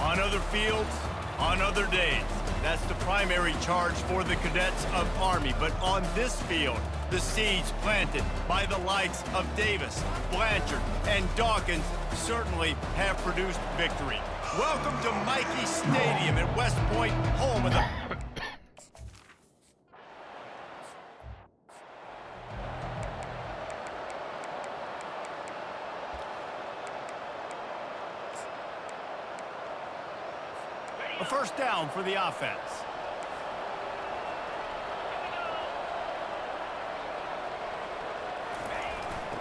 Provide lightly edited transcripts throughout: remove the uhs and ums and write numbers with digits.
On other fields, on other days. That's the primary charge for the cadets of Army. But on this field, the seeds planted by the likes of Davis, Blanchard, and Dawkins certainly have produced victory. Welcome to Michie Stadium at West Point, home of the... A first down for the offense.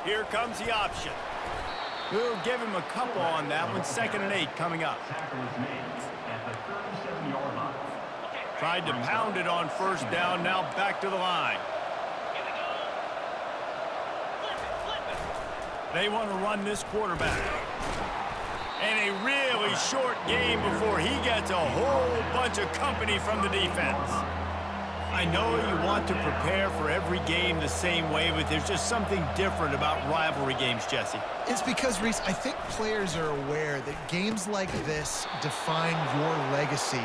Here comes the option. We'll give him a couple on that one. 2nd and 8 coming up. Tried to pound it on first down. Now back to the line. They want to run this quarterback. And a really short game before he gets a whole bunch of company from the defense. I know you want to prepare for every game the same way, but there's just something different about rivalry games, Jesse. It's because, Reese, I think players are aware that games like this define your legacy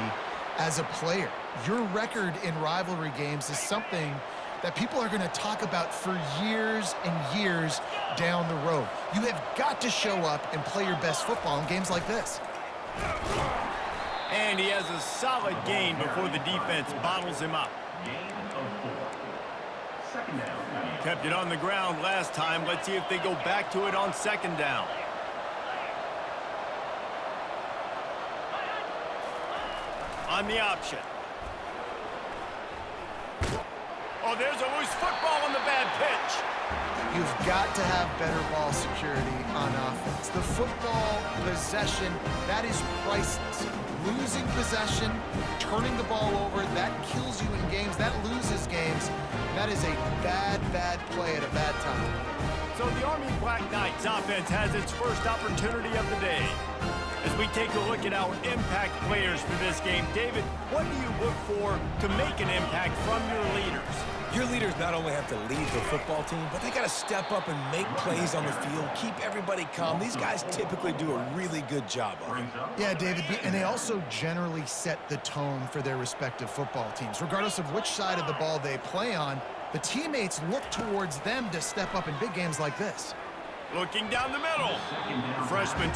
as a player. Your record in rivalry games is something that people are going to talk about for years and years down the road. You have got to show up and play your best football in games like this. And he has a solid gain before the defense bottles him up. Kept it on the ground last time. Let's see if they go back to it on 2nd down. On the option. Oh, there's a loose football on the bad pitch. You've got to have better ball security on offense. The football possession, that is priceless. Losing possession, turning the ball over, that kills you in games, that loses games. That is a bad, bad play at a bad time. So the Army Black Knights offense has its first opportunity of the day. As we take a look at our impact players for this game, David, what do you look for to make an impact from your leaders? Your leaders not only have to lead the football team, but they got to step up and make plays on the field, keep everybody calm. These guys typically do a really good job of it. Yeah, David, and they also generally set the tone for their respective football teams. Regardless of which side of the ball they play on, the teammates look towards them to step up in big games like this. Looking down the middle. Freshman.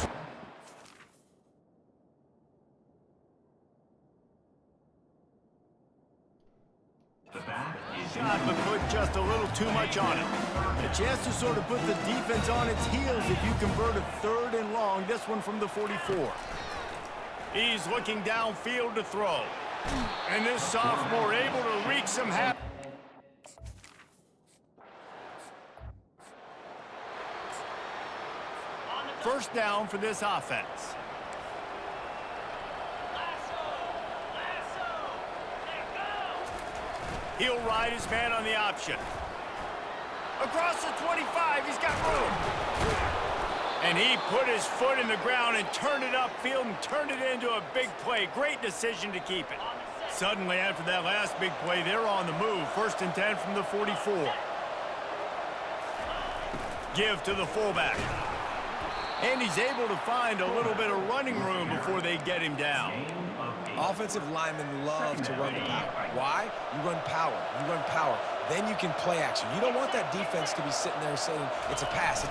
Shot, but put just a little too much on it. A chance to sort of put the defense on its heels if you convert a 3rd and long. This one from the 44. He's looking downfield to throw. And this sophomore able to wreak some havoc. First down for this offense. He'll ride his man on the option. Across the 25, he's got room. And he put his foot in the ground and turned it upfield and turned it into a big play. Great decision to keep it. Suddenly, after that last big play, they're on the move. 1st and 10 from the 44. Give to the fullback. And he's able to find a little bit of running room before they get him down. Offensive linemen love to run the power. Why? You run power. You run power. Then you can play action. You don't want that defense to be sitting there saying, it's a pass,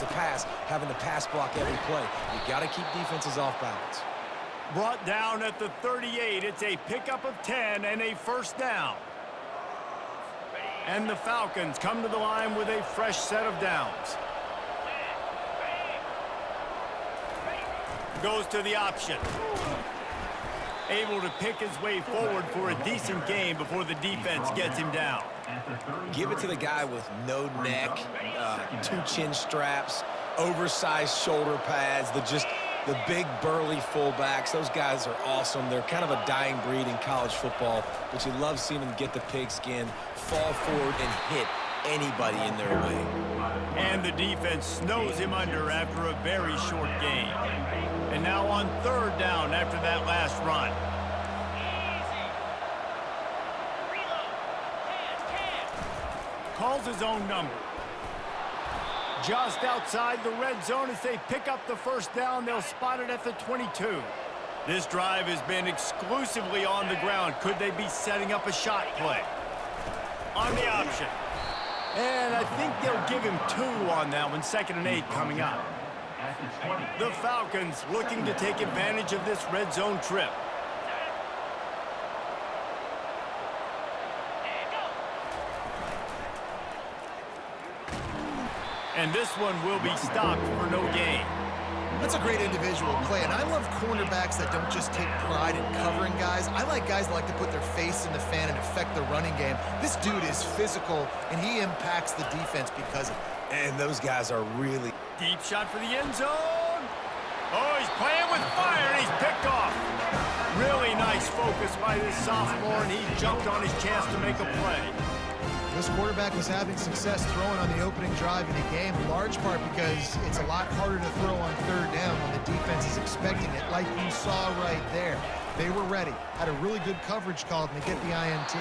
having to pass block every play. You got to keep defenses off balance. Brought down at the 38. It's a pickup of 10 and a first down. And the Falcons come to the line with a fresh set of downs. Goes to the option. Able to pick his way forward for a decent game before the defense gets him down. Give it to the guy with no neck, 2 chin straps, oversized shoulder pads, the big burly fullbacks. Those guys are awesome. They're kind of a dying breed in college football, but you love seeing them get the pigskin, fall forward, and hit anybody in their way. And the defense snows him under after a very short game. And now on 3rd down after that last run. Calls his own number. Just outside the red zone as they pick up the first down. They'll spot it at the 22. This drive has been exclusively on the ground. Could they be setting up a shot play? On the option. And I think they'll give him 2 on that one. 2nd and 8 coming up. The Falcons looking to take advantage of this red zone trip. And this one will be stopped for no gain. That's a great individual play, and I love cornerbacks that don't just take pride in covering guys. I like guys that like to put their face in the fan and affect the running game. This dude is physical, and he impacts the defense because of it. And those guys are really... Deep shot for the end zone. Oh, he's playing with fire, and he's picked off. Really nice focus by this sophomore, and he jumped on his chance to make a play. This quarterback was having success throwing on the opening drive in the game, in large part because it's a lot harder to throw on 3rd down when the defense is expecting it, like you saw right there. They were ready, had a really good coverage call, and they get the INT.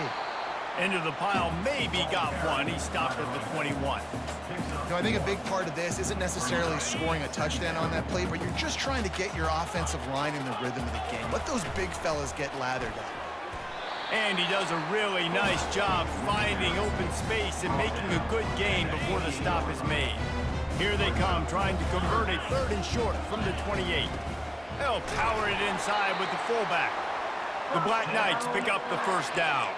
Into the pile, maybe got one. He stopped at the 21. I think a big part of this isn't necessarily scoring a touchdown on that play, but you're just trying to get your offensive line in the rhythm of the game. Let those big fellas get lathered up. And he does a really nice job finding open space and making a good gain before the stop is made. Here they come, trying to convert a 3rd and short from the 28. They'll power it inside with the fullback. The Black Knights pick up the 1st down.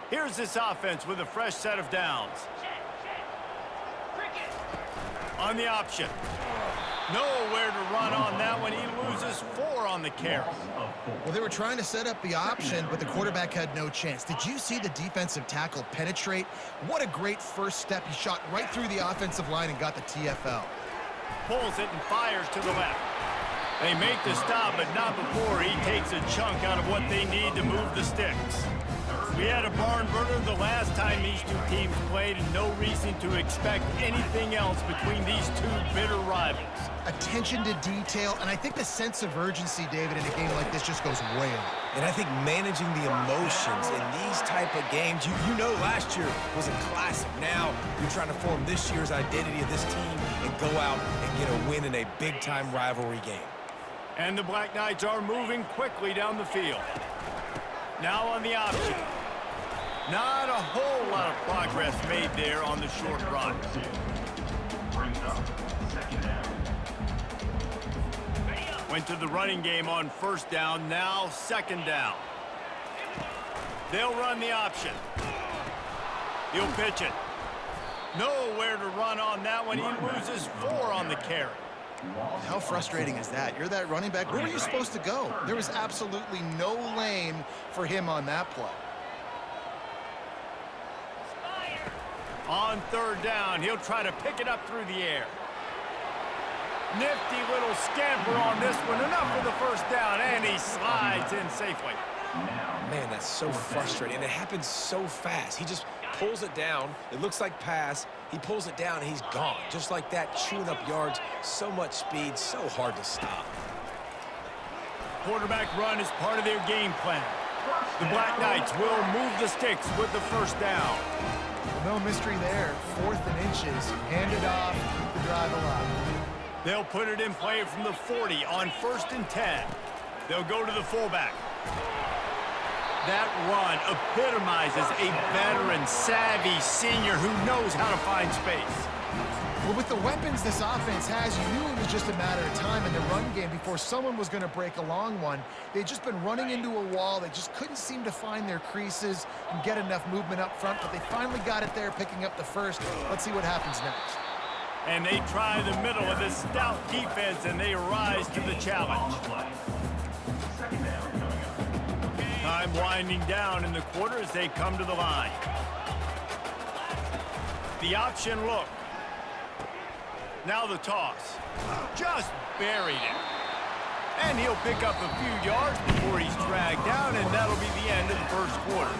Here's this offense with a fresh set of downs. On the option. Nowhere to run on that one. He loses 4 on the carry. Well, they were trying to set up the option, but the quarterback had no chance. Did you see the defensive tackle penetrate? What a great first step. He shot right through the offensive line and got the TFL. Pulls it and fires to the left. They make the stop, but not before he takes a chunk out of what they need to move the sticks. We had a barn burner the last time these 2 teams played, and no reason to expect anything else between these 2 bitter rivals. Attention to detail, and I think the sense of urgency, David, in a game like this just goes way up. And I think managing the emotions in these type of games, you know last year was a classic. Now you're trying to form this year's identity of this team and go out and get a win in a big-time rivalry game. And the Black Knights are moving quickly down the field. Now on the option. Not a whole lot of progress made there on the short run. Went to the running game on 1st down, now 2nd down. They'll run the option. He'll pitch it. Nowhere to run on that one. He loses 4 on the carry. How frustrating is that? You're that running back. Where were you supposed to go? There was absolutely no lane for him on that play. On 3rd down, he'll try to pick it up through the air. Nifty little scamper on this one. Enough for the 1st down, and he slides in safely. Man, that's so frustrating. And it happens so fast. He just pulls it down. It looks like pass. He pulls it down, and he's gone. Just like that, chewing up yards. So much speed, so hard to stop. Quarterback run is part of their game plan. The Black Knights will move the sticks with the 1st down. No mystery there. 4th and inches. Hand it off. Keep the drive alive. They'll put it in play from the 40 on 1st and 10. They'll go to the fullback. That run epitomizes a veteran, savvy senior who knows how to find space. Well, with the weapons this offense has, you knew it was just a matter of time in the run game before someone was going to break a long one. They'd just been running into a wall. They just couldn't seem to find their creases and get enough movement up front, but they finally got it there, picking up the 1st. Let's see what happens next. And they try the middle of this stout defense, and they rise to the challenge. Time winding down in the quarter as they come to the line. The option look. Now the toss. Just buried it. And he'll pick up a few yards before he's dragged down, and that'll be the end of the 1st quarter.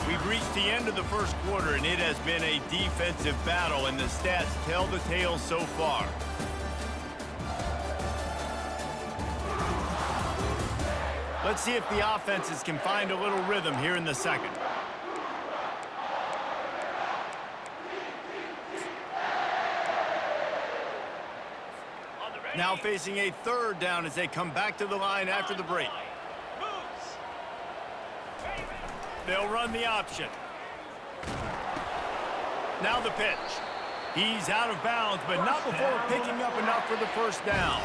We've reached the end of the 1st quarter, and it has been a defensive battle, and the stats tell the tale so far. Let's see if the offenses can find a little rhythm here in the 2nd. Now facing a third down as they come back to the line after the break. They'll run the option. Now the pitch. He's out of bounds, but not before picking up enough for the first down.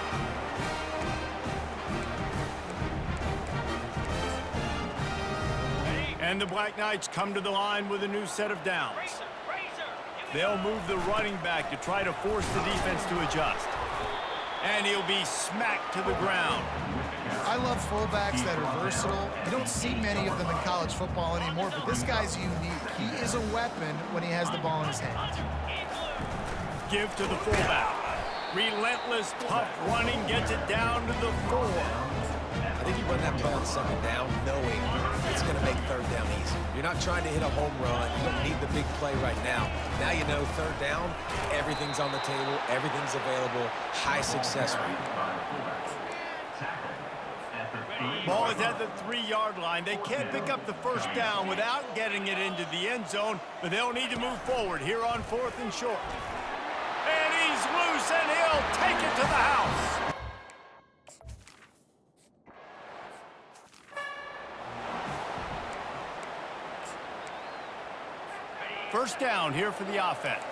And the Black Knights come to the line with a new set of downs. They'll move the running back to try to force the defense to adjust. And he'll be smacked to the ground. I love fullbacks that are versatile. You don't see many of them in college football anymore, but this guy's unique. He is a weapon when he has the ball in his hands. Give to the fullback. Relentless, tough running gets it down to the 4. I think you run that play on second down knowing it's going to make third down easy. You're not trying to hit a home run. You don't need the big play right now. Now you know third down, everything's on the table, everything's available, high success rate. Ball is at the 3-yard line. They can't pick up the first down without getting it into the end zone, but they'll need to move forward here on 4th and short. And he's loose, and he'll take it to the house. First down here for the offense.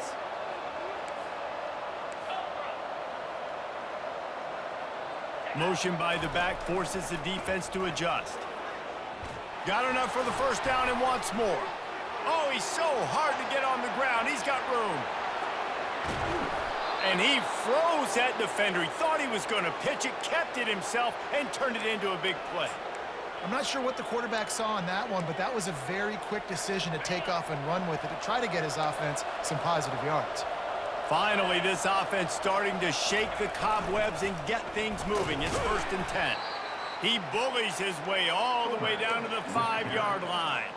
Motion by the back forces the defense to adjust. Got enough for the first down and wants more. Oh, he's so hard to get on the ground. He's got room. And he froze that defender. He thought he was going to pitch it, kept it himself, and turned it into a big play. I'm not sure what the quarterback saw on that one, but that was a very quick decision to take off and run with it to try to get his offense some positive yards. Finally, this offense starting to shake the cobwebs and get things moving. It's 1st and 10. He bullies his way all the way down to the 5-yard line.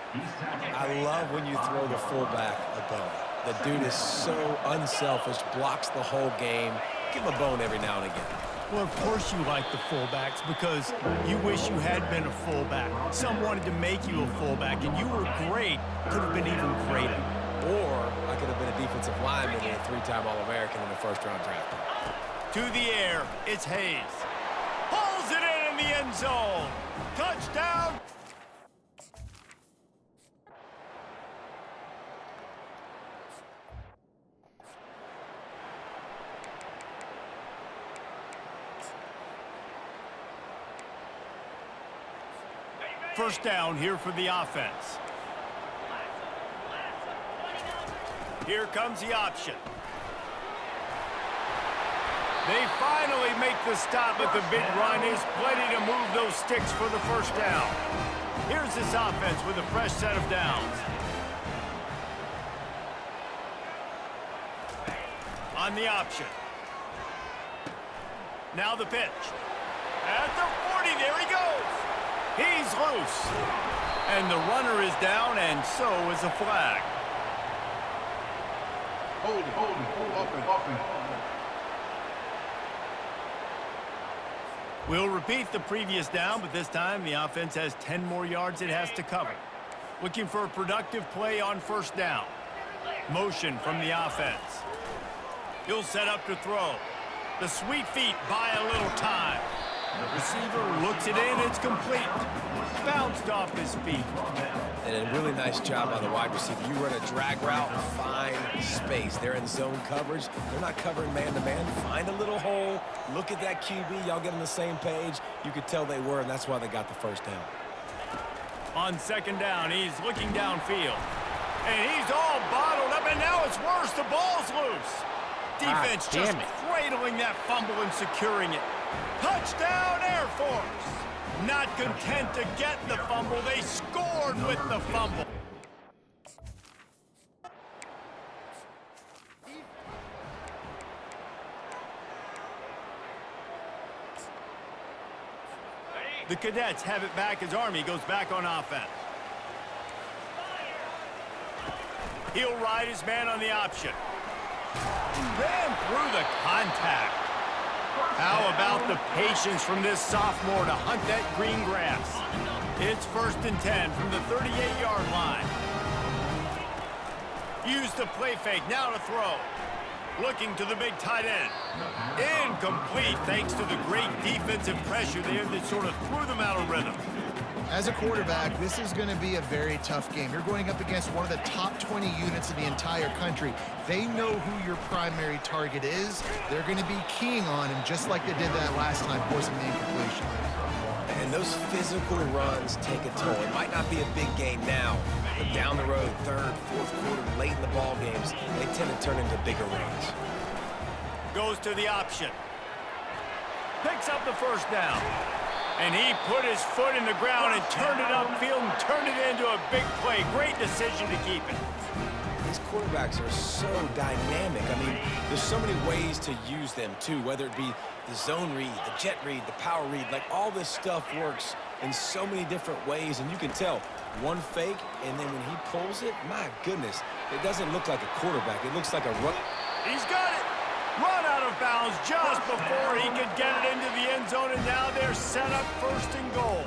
I love when you throw the fullback a bone. The dude is so unselfish, blocks the whole game. Give him a bone every now and again. Well, of course you like the fullbacks because you wish you had been a fullback. Some wanted to make you a fullback, and you were great. Could have been even greater. Or I could have been a defensive lineman and a 3-time All-American in the first-round draft. To the air, it's Hayes. Pulls it in the end zone. Touchdown. First down here for the offense. Here comes the option. They finally make the stop, but the big run is plenty to move those sticks for the first down. Here's this offense with a fresh set of downs. On the option. Now the pitch. At the 40, there he goes. He's loose. And the runner is down, and so is the flag. Hold, open. We'll repeat the previous down, but this time the offense has 10 more yards it has to cover. Looking for a productive play on first down. Motion from the offense. He'll set up to throw. The sweet feet buy a little time. The receiver looks it in, it's complete. Bounced off his feet. And a really nice job by the wide receiver. You run a drag route, find space. They're in zone coverage. They're not covering man-to-man. Find a little hole. Look at that QB. Y'all get on the same page. You could tell they were, and that's why they got the first down. On second down, he's looking downfield. And he's all bottled up, and now it's worse. The ball's loose. Defense just cradling that fumble and securing it. Touchdown, Air Force! Not content to get the fumble, they scored with the fumble. The Cadets have it back as Army goes back on offense. He'll ride his man on the option. Ran through the contact. How about the patience from this sophomore to hunt that green grass? It's 1st and 10 from the 38-yard line. Use the play fake, now to throw. Looking to the big tight end. Incomplete thanks to the great defensive pressure there that sort of threw them out of rhythm. As a quarterback, this is going to be a very tough game. You're going up against one of the top 20 units in the entire country. They know who your primary target is. They're going to be keying on him just like they did that last time, forcing the incompletion. And those physical runs take a toll. It might not be a big game now, but down the road, third, fourth quarter, late in the ball games, they tend to turn into bigger runs. Goes to the option. Picks up the first down. And he put his foot in the ground and turned it upfield and turned it into a big play. Great decision to keep it. These quarterbacks are so dynamic. I mean, there's so many ways to use them, too, whether it be the zone read, the jet read, the power read. Like, all this stuff works in so many different ways, and you can tell one fake, and then when he pulls it, my goodness, it doesn't look like a quarterback. It looks like a run. He's got it. Run out of bounds just before he could get it into the end zone, and now they're set up first and goal.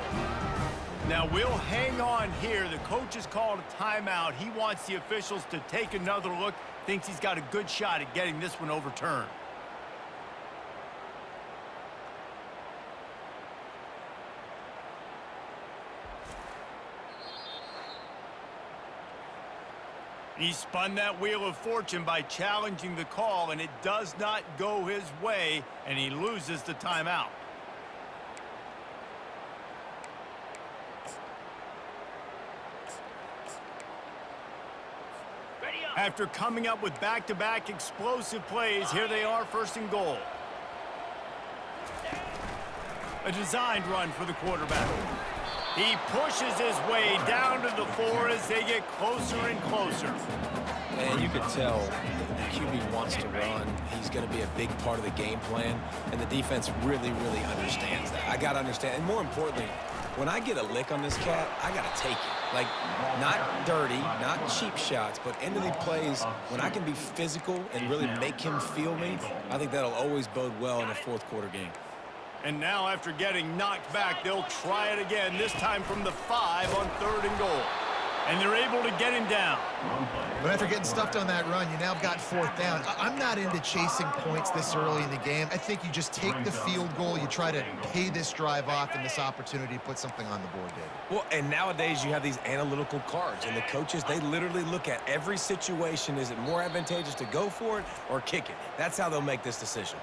Now we'll hang on here. The coach has called a timeout. He wants the officials to take another look. Thinks he's got a good shot at getting this one overturned. He spun that wheel of fortune by challenging the call, and it does not go his way, and he loses the timeout. After coming up with back-to-back explosive plays, here they are first and goal. A designed run for the quarterback. He pushes his way down to the 4 as they get closer and closer. And you can tell the QB wants to run. He's going to be a big part of the game plan, and the defense really, really understands that. I got to understand, and more importantly, when I get a lick on this cat, I got to take it. Like, not dirty, not cheap shots, but end of the plays, when I can be physical and really make him feel me, I think that'll always bode well in a fourth quarter game. And now after getting knocked back, they'll try it again, this time from the 5 on 3rd and goal. And they're able to get him down. But after getting stuffed on that run, you now got 4th down. I'm not into chasing points this early in the game. I think you just take the field goal, you try to pay this drive off, and this opportunity to put something on the board, David. Well, and nowadays you have these analytical cards, and the coaches, they literally look at every situation. Is it more advantageous to go for it or kick it? That's how they'll make this decision.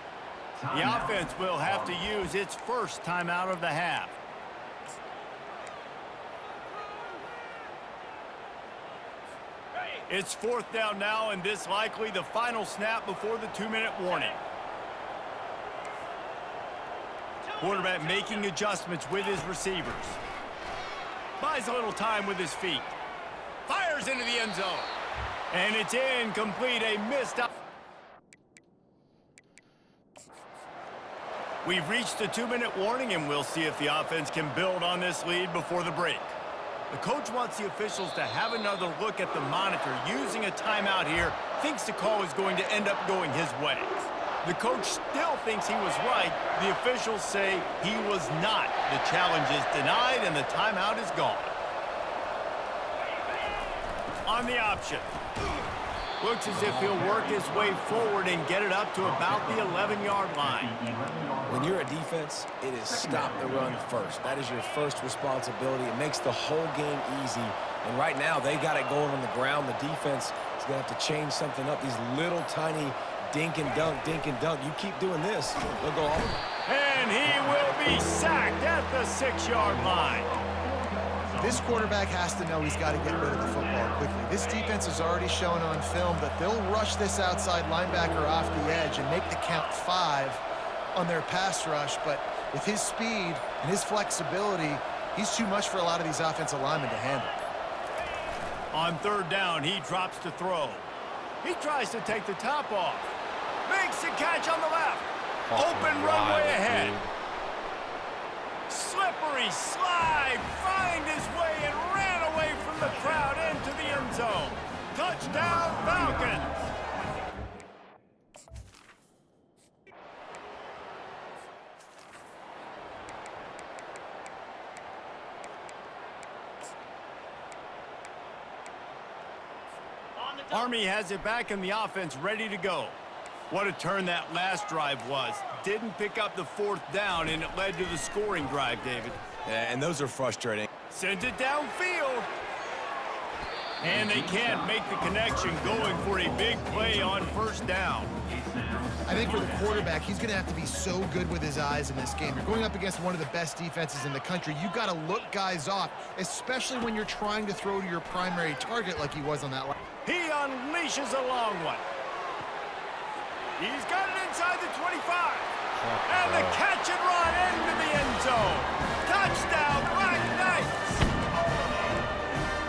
The offense will have to use its first timeout of the half. It's 4th down now, and this likely the final snap before the 2-minute warning. Quarterback making adjustments with his receivers. Buys a little time with his feet. Fires into the end zone. And it's incomplete, a missed out. We've reached the 2-minute warning, and we'll see if the offense can build on this lead before the break. The coach wants the officials to have another look at the monitor. Using a timeout here, thinks the call is going to end up going his way. The coach still thinks he was right. The officials say he was not. The challenge is denied, and the timeout is gone. On the option. Looks as if he'll work his way forward and get it up to about the 11-yard line. When you're a defense, it is stop the run first. That is your first responsibility. It makes the whole game easy. And right now, they got it going on the ground. The defense is going to have to change something up. These little tiny dink and dunk, dink and dunk. You keep doing this, they'll go all over. And he will be sacked at the 6-yard line. This quarterback has to know he's got to get rid of the football quickly. This defense has already shown on film that they'll rush this outside linebacker off the edge and make the count 5 on their pass rush, but with his speed and his flexibility, he's too much for a lot of these offensive linemen to handle. On 3rd down, he drops to throw. He tries to take the top off. Makes the catch on the left. Open runway ahead. Slippery slide, find his way and ran away from the crowd into the end zone. Touchdown, Falcons. Army has it back in the offense, ready to go. What a turn that last drive was. Didn't pick up the fourth down, and it led to the scoring drive, David. Yeah, and those are frustrating. Sends it downfield. And they can't make the connection, going for a big play on first down. I think for the quarterback, he's going to have to be so good with his eyes in this game. You're going up against one of the best defenses in the country. You've got to look guys off, especially when you're trying to throw to your primary target like he was on that line. He unleashes a long one. He's got it inside the 25. And the catch and run into the end zone. Touchdown, Black Knights.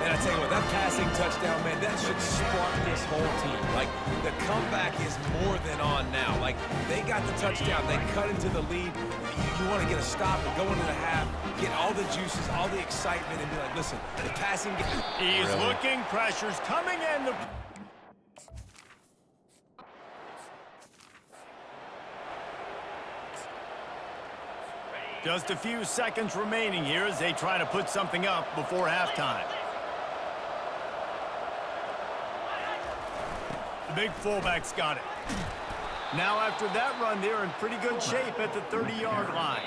And I tell you what, that passing touchdown, man, that should spark this whole team. Like, the comeback is more than on now. Like, they got the touchdown. They cut into the lead. You want to get a stop and go into the half, get all the juices, all the excitement, and be like, listen, the passing game. He's looking, pressure's coming in. Just a few seconds remaining here as they try to put something up before halftime. The big fullback's got it. Now after that run, they're in pretty good shape at the 30-yard line.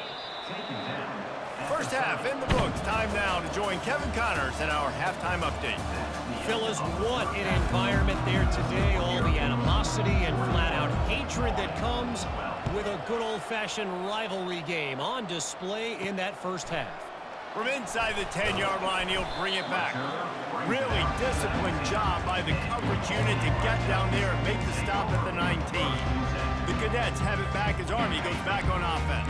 First half in the books. Time now to join Kevin Connors in our halftime update. Fellas, what an environment there today. All the animosity and flat-out hatred that comes with a good old-fashioned rivalry game on display in that first half. From inside the 10-yard line, he'll bring it back. Really disciplined job by the coverage unit to get down there and make the stop at the 19. The Cadets have it back as Army goes back on offense.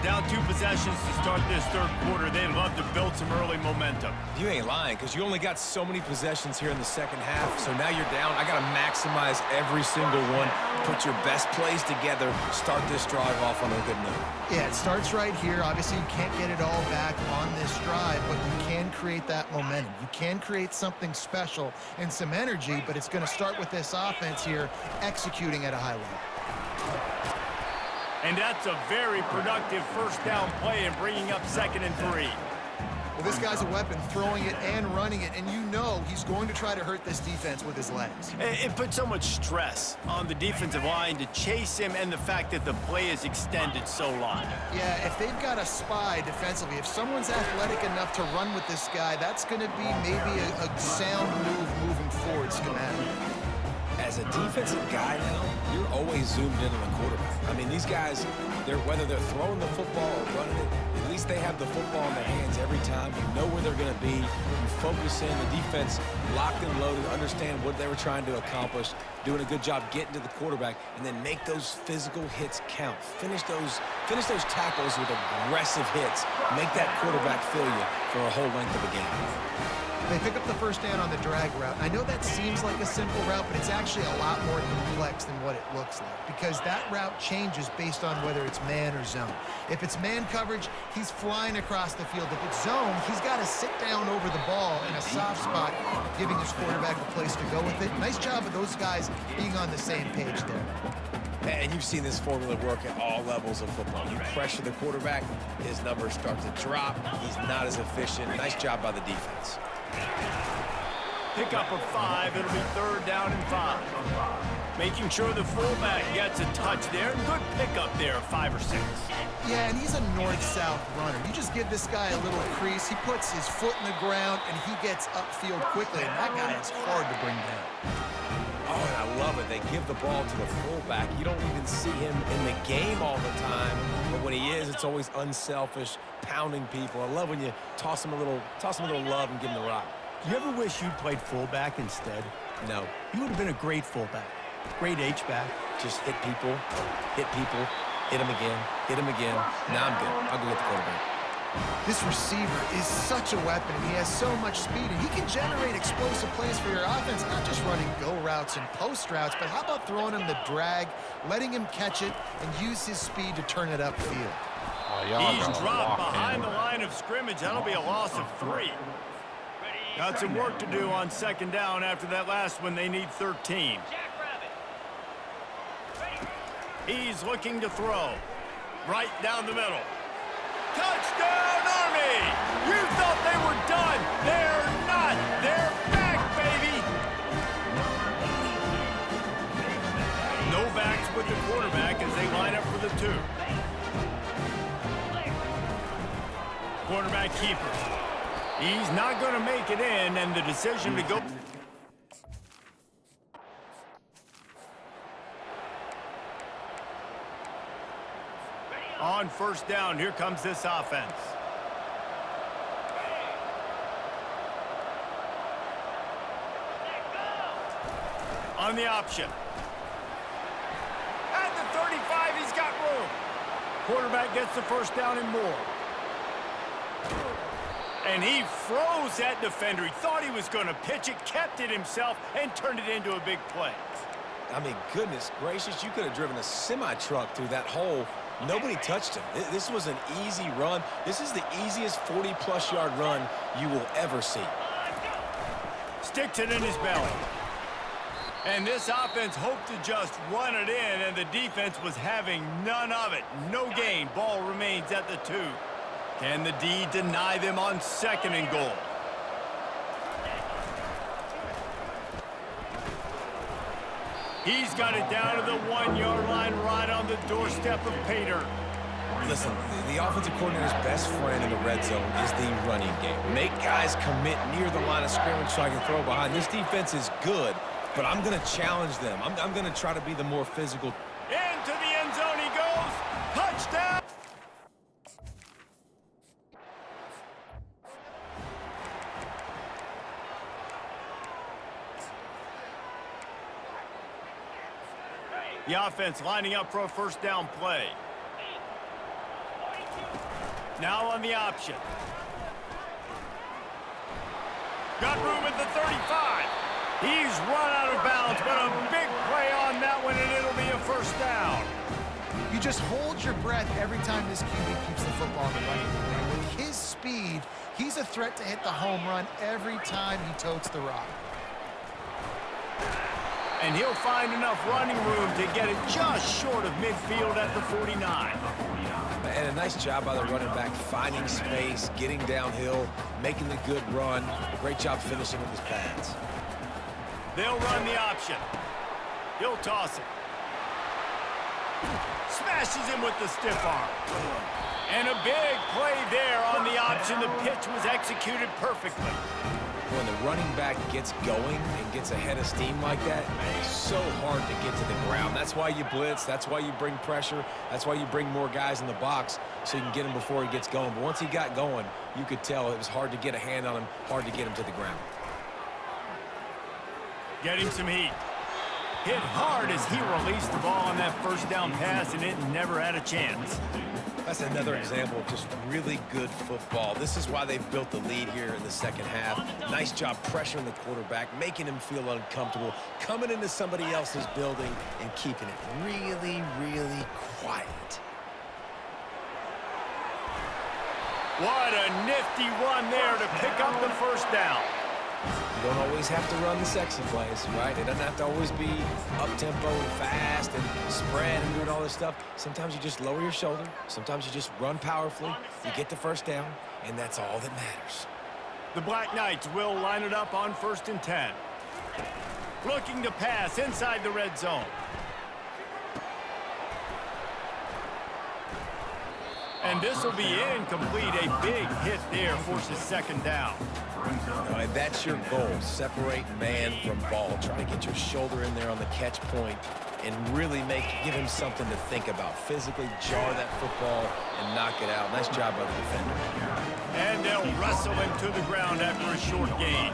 Down 2 possessions to start this third quarter. They'd love to build some early momentum. You ain't lying, because you only got so many possessions here in the second half, so now you're down. I got to maximize every single one, put your best plays together, start this drive off on a good note. Yeah, it starts right here. Obviously, you can't get it all back on this drive, but you can create that momentum. You can create something special and some energy, but it's going to start with this offense here executing at a high level. And that's a very productive first down play and bringing up 2nd and 3. Well, this guy's a weapon, throwing it and running it, and you know he's going to try to hurt this defense with his legs. It puts so much stress on the defensive line to chase him, and the fact that the play is extended so long. Yeah, if they've got a spy defensively, if someone's athletic enough to run with this guy, that's going to be maybe a sound move moving forward schematically. As a defensive guy now, you're always zoomed in on the quarterback. I mean, these guys, whether they're throwing the football or running it, at least they have the football in their hands every time. You know where they're going to be. You focus in. The defense locked and loaded, understand what they were trying to accomplish, doing a good job getting to the quarterback, and then make those physical hits count. Finish those tackles with aggressive hits. Make that quarterback feel you for a whole length of a game. They pick up the first down on the drag route. I know that seems like a simple route, but it's actually a lot more complex than what it looks like, because that route changes based on whether it's man or zone. If it's man coverage, he's flying across the field. If it's zone, he's got to sit down over the ball in a soft spot, giving his quarterback a place to go with it. Nice job of those guys being on the same page there. And you've seen this formula work at all levels of football. You pressure the quarterback, his numbers start to drop. He's not as efficient. Nice job by the defense. Pick up a 5. It'll be 3rd down and 5. Making sure the fullback gets a touch there. Good pickup there, 5 or 6. Yeah, and he's a north-south runner. You just give this guy a little crease. He puts his foot in the ground, and he gets upfield quickly, and that guy is hard to bring down. Oh, and I love it. They give the ball to the fullback. You don't even see him in the game all the time, but when he is, it's always unselfish, pounding people. I love when you toss him a little love and give him the rock. You ever wish you'd played fullback instead? No, You would have been a great fullback. Great H-back. just hit people, hit them again. Now I'm good. I'll go get the quarterback. This receiver is such a weapon, and he has so much speed, and he can generate explosive plays for your offense, not just running go routes and post routes, but how about throwing him the drag, letting him catch it, and use his speed to turn it upfield. He's dropped behind the line of scrimmage. That'll be a loss of 3. Got some work to do on 2nd down after that last one. They need 13. He's looking to throw. Right down the middle. Touchdown, Army! You thought they were done. They're not. They're back, baby! No backs with keeper. He's not going to make it in, and the decision to go... On first down, here comes this offense. On the option. At the 35, he's got room. Quarterback gets the first down and more. And he froze that defender. He thought he was going to pitch it, kept it himself, and turned it into a big play. I mean, goodness gracious, you could have driven a semi-truck through that hole. Nobody touched him. This was an easy run. This is the easiest 40-plus yard run you will ever see. Sticks it in his belly. And this offense hoped to just run it in, and the defense was having none of it. No gain. Ball remains at the 2. Can the D deny them on second and goal? He's got it down to the 1-yard line right on the doorstep of Pater. Listen, the offensive coordinator's best friend in the red zone is the running game. Make guys commit near the line of scrimmage so I can throw behind. This defense is good, but I'm going to challenge them. I'm going to try to be the more physical. Into the end zone he goes. Touchdown! The offense lining up for a first down play. Now on the option. Got room at the 35. He's run out of bounds, but a big play on that one, and it'll be a first down. You just hold your breath every time this QB keeps the football in the running game. With his speed, he's a threat to hit the home run every time he totes the rock. And he'll find enough running room to get it just short of midfield at the 49. And a nice job by the running back, finding space, getting downhill, making the good run. Great job finishing with his pads. They'll run the option. He'll toss it. Smashes him with the stiff arm. And a big play there on the option. The pitch was executed perfectly. When the running back gets going and gets ahead of steam like that, it's so hard to get to the ground. That's why you blitz. That's why you bring pressure. That's why you bring more guys in the box so you can get him before he gets going. But once he got going, you could tell it was hard to get a hand on him, hard to get him to the ground. Getting some heat. Hit hard as he released the ball on that first down pass, and it never had a chance. That's another example of just really good football. This is why they've built the lead here in the second half. Nice job pressuring the quarterback, making him feel uncomfortable, coming into somebody else's building and keeping it really, really quiet. What a nifty run there to pick up the first down. You don't always have to run the sexy plays, right? It doesn't have to always be up-tempo and fast and spread and doing all this stuff. Sometimes you just lower your shoulder. Sometimes you just run powerfully. You get the first down, and that's all that matters. The Black Knights will line it up on 1st and 10. Looking to pass inside the red zone. And this will be incomplete. A big hit there forces second down. And that's your goal. Separate man from ball. Try to get your shoulder in there on the catch point and really give him something to think about. Physically jar that football and knock it out. Nice job by the defender. And they'll wrestle him to the ground after a short gain.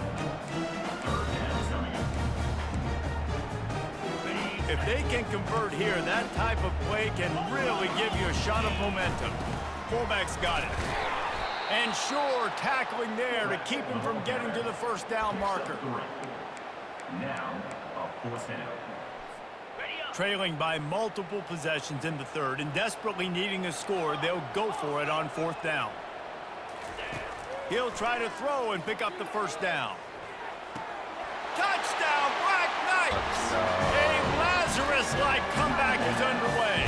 If they can convert here, that type of play can really give you a shot of momentum. Fullback's got it. And sure, tackling there to keep him from getting to the first down marker. Now, a fourth down. Trailing by multiple possessions in the third and desperately needing a score, they'll go for it on 4th down. He'll try to throw and pick up the first down. Touchdown, Black Knights! A Lazarus-like comeback is underway.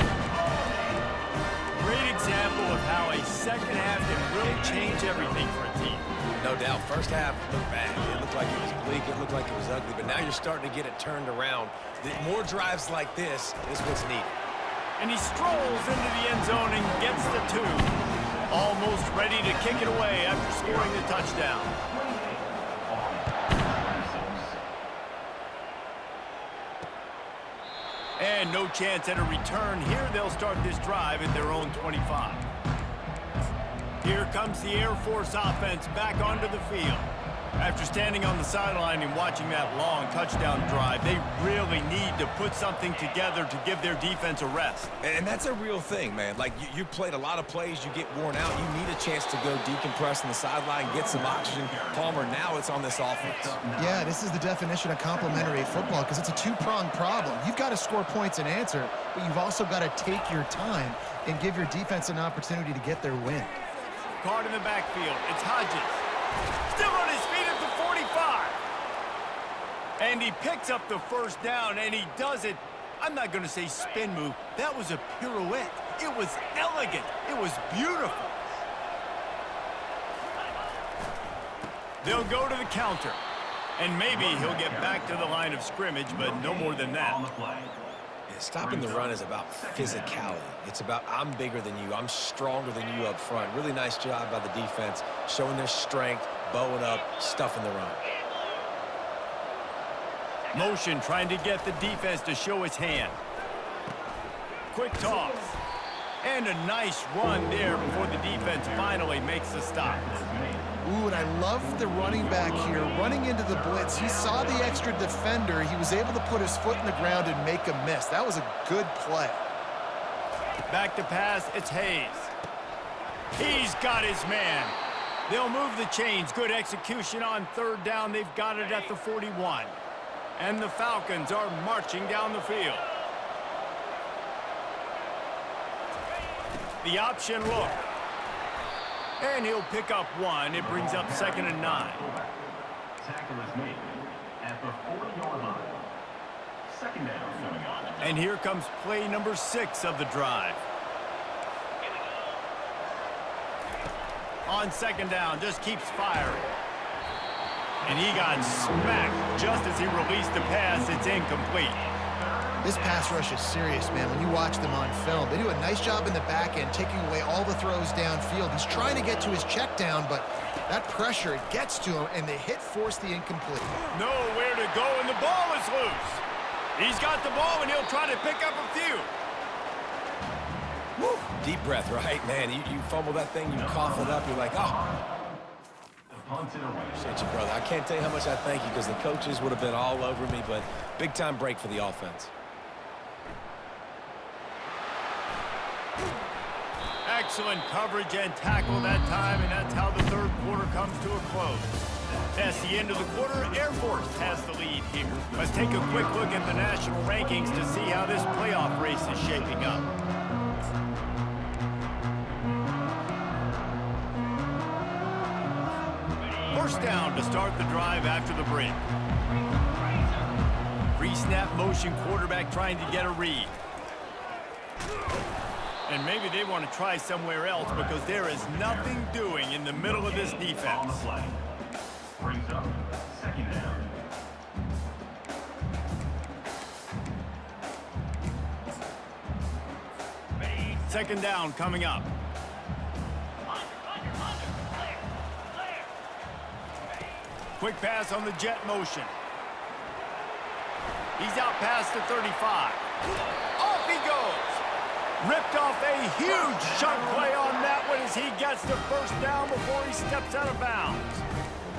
Great example of how a second half can really change everything for a team. No doubt. First half looked bad. It looked like it was bleak. It looked like it was ugly. But now you're starting to get it turned around. More drives like this is what's needed. And he strolls into the end zone and gets the 2. Almost ready to kick it away after scoring the touchdown. And no chance at a return here. They'll start this drive at their own 25. Here comes the Air Force offense back onto the field. After standing on the sideline and watching that long touchdown drive, they really need to put something together to give their defense a rest. And that's a real thing, man. Like, you played a lot of plays, you get worn out, you need a chance to go decompress on the sideline, get some oxygen. Palmer, now it's on this offense. Yeah, this is the definition of complementary football because it's a two-pronged problem. You've got to score points and answer, but you've also got to take your time and give your defense an opportunity to get their win. Card in the backfield. It's Hodges. Still on his feet at the 45. And he picks up the first down, and he does it. I'm not going to say spin move. That was a pirouette. It was elegant. It was beautiful. They'll go to the counter. And maybe he'll get back to the line of scrimmage, but no more than that. Stopping the run is about physicality. It's about I'm bigger than you. I'm stronger than you up front. Really nice job by the defense, showing their strength, bowing up, stuffing the run. Motion trying to get the defense to show its hand. Quick toss. And a nice run there before the defense finally makes the stop. Ooh, and I love the running back here. Running into the blitz, he saw the extra defender. He was able to put his foot in the ground and make a miss. That was a good play. Back to pass, it's Hayes. He's got his man. They'll move the chains. Good execution on third down. They've got it at the 41. And the Falcons are marching down the field. The option look. And he'll pick up one. It brings up 2nd and 9. Tackle is made at the 40-yard line. 2nd down coming on. And here comes play number 6 of the drive. On 2nd down, just keeps firing. And he got smacked just as he released the pass. It's incomplete. This pass rush is serious, man. When you watch them on film, they do a nice job in the back end, taking away all the throws downfield. He's trying to get to his check down, but that pressure, it gets to him, and the hit forced the incomplete. Nowhere to go, and the ball is loose. He's got the ball, and he'll try to pick up a few. Woo. Deep breath, right? Man, you fumble that thing, you cough it up, you're like, oh. Appreciate you, brother. I can't tell you how much I thank you because the coaches would have been all over me, but big-time break for the offense. Excellent coverage and tackle that time, and that's how the third quarter comes to a close. That's the end of the quarter. Air Force has the lead here. Let's take a quick look at the national rankings to see how this playoff race is shaping up. First down to start the drive after the break. Pre-snap motion quarterback trying to get a read. And maybe they want to try somewhere else because there is nothing doing in the middle of this defense. Brings up 2nd down. Second down coming up. Quick pass on the jet motion. He's out past the 35. Off he goes. Ripped off a huge chunk play on that one as he gets the first down before he steps out of bounds.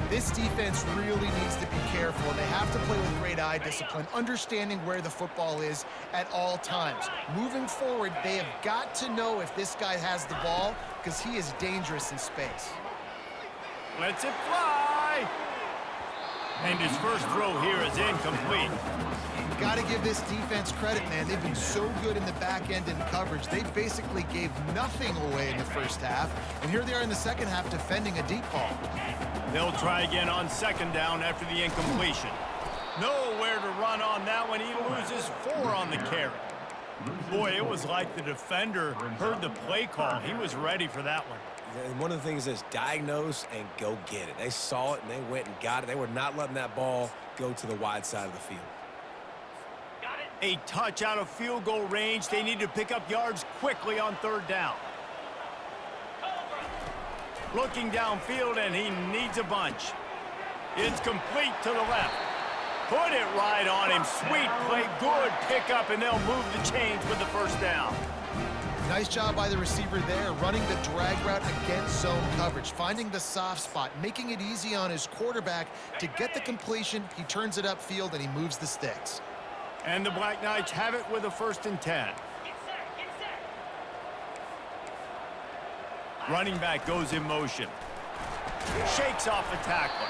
This defense really needs to be careful. They have to play with great eye discipline, understanding where the football is at all times. Moving forward, they have got to know if this guy has the ball because he is dangerous in space. Lets it fly. And his first throw here is incomplete. Got to give this defense credit, man. They've been so good in the back end in coverage. They basically gave nothing away in the first half. And here they are in the second half defending a deep ball. They'll try again on second down after the incompletion. Nowhere to run on that one. He loses 4 on the carry. Boy, it was like the defender heard the play call. He was ready for that one. And one of the things is diagnose and go get it. They saw it and they went and got it. They were not letting that ball go to the wide side of the field. A touch out of field goal range. They need to pick up yards quickly on third down. Looking downfield, and he needs a bunch. It's complete to the left. Put it right on him. Sweet play, good pickup, and they'll move the chains with the first down. Nice job by the receiver there, running the drag route against zone coverage, finding the soft spot, making it easy on his quarterback to get the completion. He turns it upfield, and he moves the sticks. And the Black Knights have it with a 1st and 10. Running back goes in motion. Shakes off the tackler.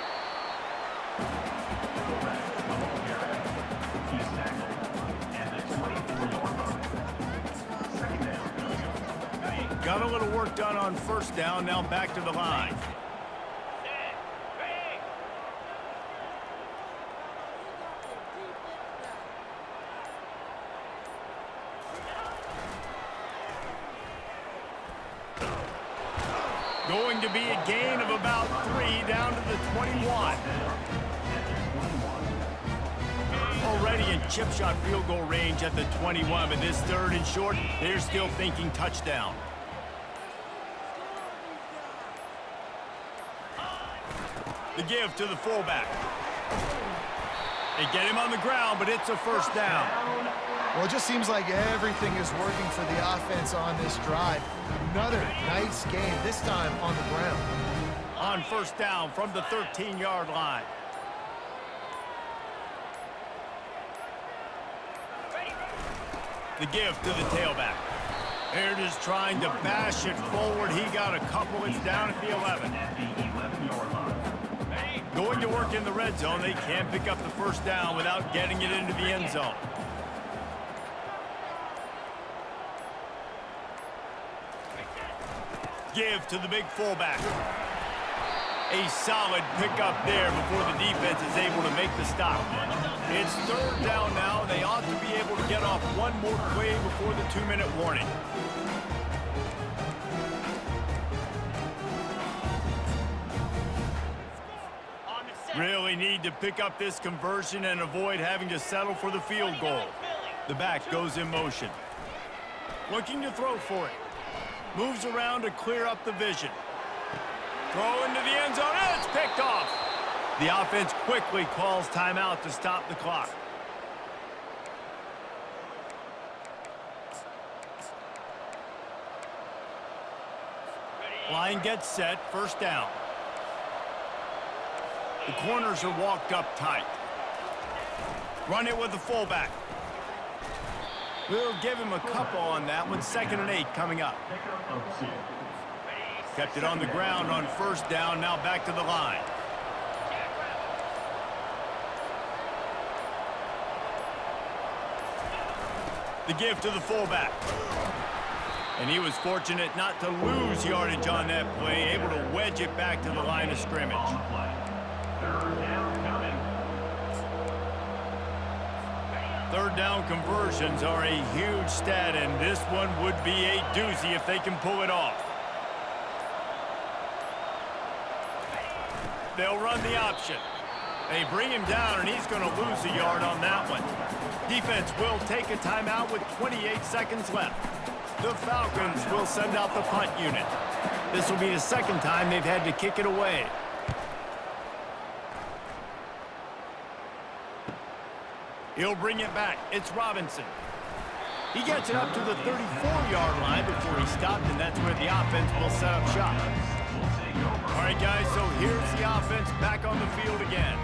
He's tackled at the 24-yard line. Second down. Got a little work done on 1st down, now back to the line. Going to be a gain of about 3 down to the 21. Already in chip shot field goal range at the 21, but this 3rd and short, they're still thinking touchdown. The give to the fullback. They get him on the ground, but it's a 1st down. Well, it just seems like everything is working for the offense on this drive. Another nice game, this time on the ground. On 1st down from the 13-yard line. The give to the tailback. They're just trying to bash it forward. He got a couple. It's down at the 11. At the 11-yard line. Going to work in the red zone. They can't pick up the 1st down without getting it into the end zone. Give to the big fullback. A solid pickup there before the defense is able to make the stop. It's 3rd down now. They ought to be able to get off one more play before the 2-minute warning. Really need to pick up this conversion and avoid having to settle for the field goal. The back goes in motion. Looking to throw for it. Moves around to clear up the vision. Throw into the end zone. It's picked off. The offense quickly calls timeout to stop the clock. Line gets set. 1st down. The corners are walked up tight. Run it with the fullback. We'll give him a couple on that one. 2nd and 8 coming up. Kept it on the ground on 1st down. Now back to the line. The give to the fullback. And he was fortunate not to lose yardage on that play, able to wedge it back to the line of scrimmage. 3rd down coming. 3rd down conversions are a huge stat, and this one would be a doozy if they can pull it off. They'll run the option. They bring him down, and he's going to lose a yard on that one. Defense will take a timeout with 28 seconds left. The Falcons will send out the punt unit. This will be the 2nd time they've had to kick it away. He'll bring it back. It's Robinson. He gets it up to the 34-yard line before he stopped, and that's where the offense will set up shop. All right, guys, so here's the offense back on the field again.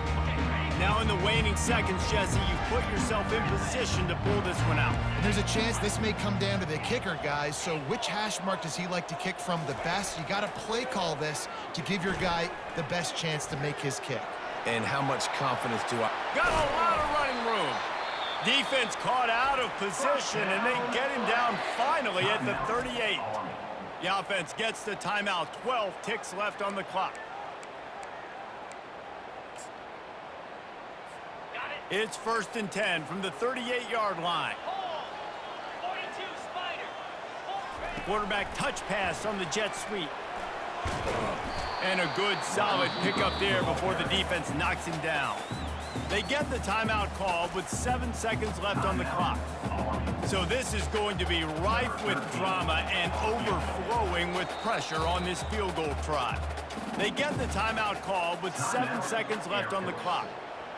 Now in the waning seconds, Jesse, you've put yourself in position to pull this one out. And there's a chance this may come down to the kicker, guys. So which hash mark does he like to kick from the best? You got to play call this to give your guy the best chance to make his kick. And how much confidence do I... Got a lot of running room. Defense caught out of position, and they get him down finally at the 38. The offense gets the timeout. 12 ticks left on the clock. It's 1st and 10 from the 38-yard line. Quarterback touch pass on the jet sweep. And a good, solid pickup there before the defense knocks him down. They get the timeout called with 7 seconds left on the clock. So this is going to be rife with drama and overflowing with pressure on this field goal try. They get the timeout called with 7 seconds left on the clock.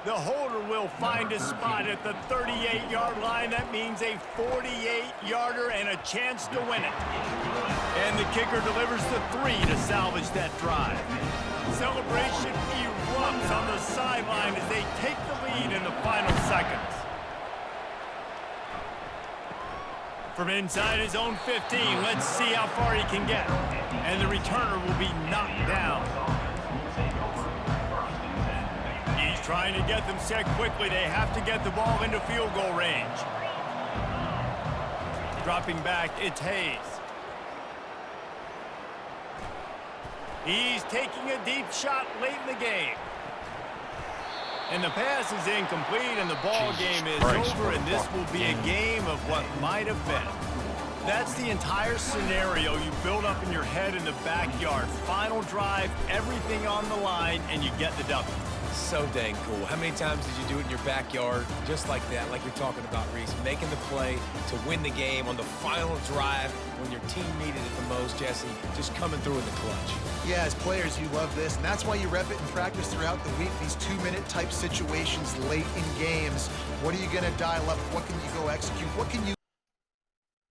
The holder will find a spot at the 38-yard line. That means a 48-yarder and a chance to win it. And the kicker delivers the 3 to salvage that drive. Celebration erupts on the sideline as they take the lead in the final seconds. From inside his own 15, let's see how far he can get. And the returner will be knocked down. He's trying to get them set quickly. They have to get the ball into field goal range. Dropping back, it's Hayes. He's taking a deep shot late in the game. And the pass is incomplete, and the ball game is over, and this will be a game of what might have been. That's the entire scenario you build up in your head in the backyard. Final drive, everything on the line, and you get the W. So dang cool. How many times did you do it in your backyard just like that, like you're talking about, Reese? Making the play to win the game on the final drive when your team needed it the most, Jesse. Just coming through in the clutch. Yeah, as players, you love this, and that's why you rep it in practice throughout the week, these 2-minute type situations late in games. What are you going to dial up? What can you go execute? What can you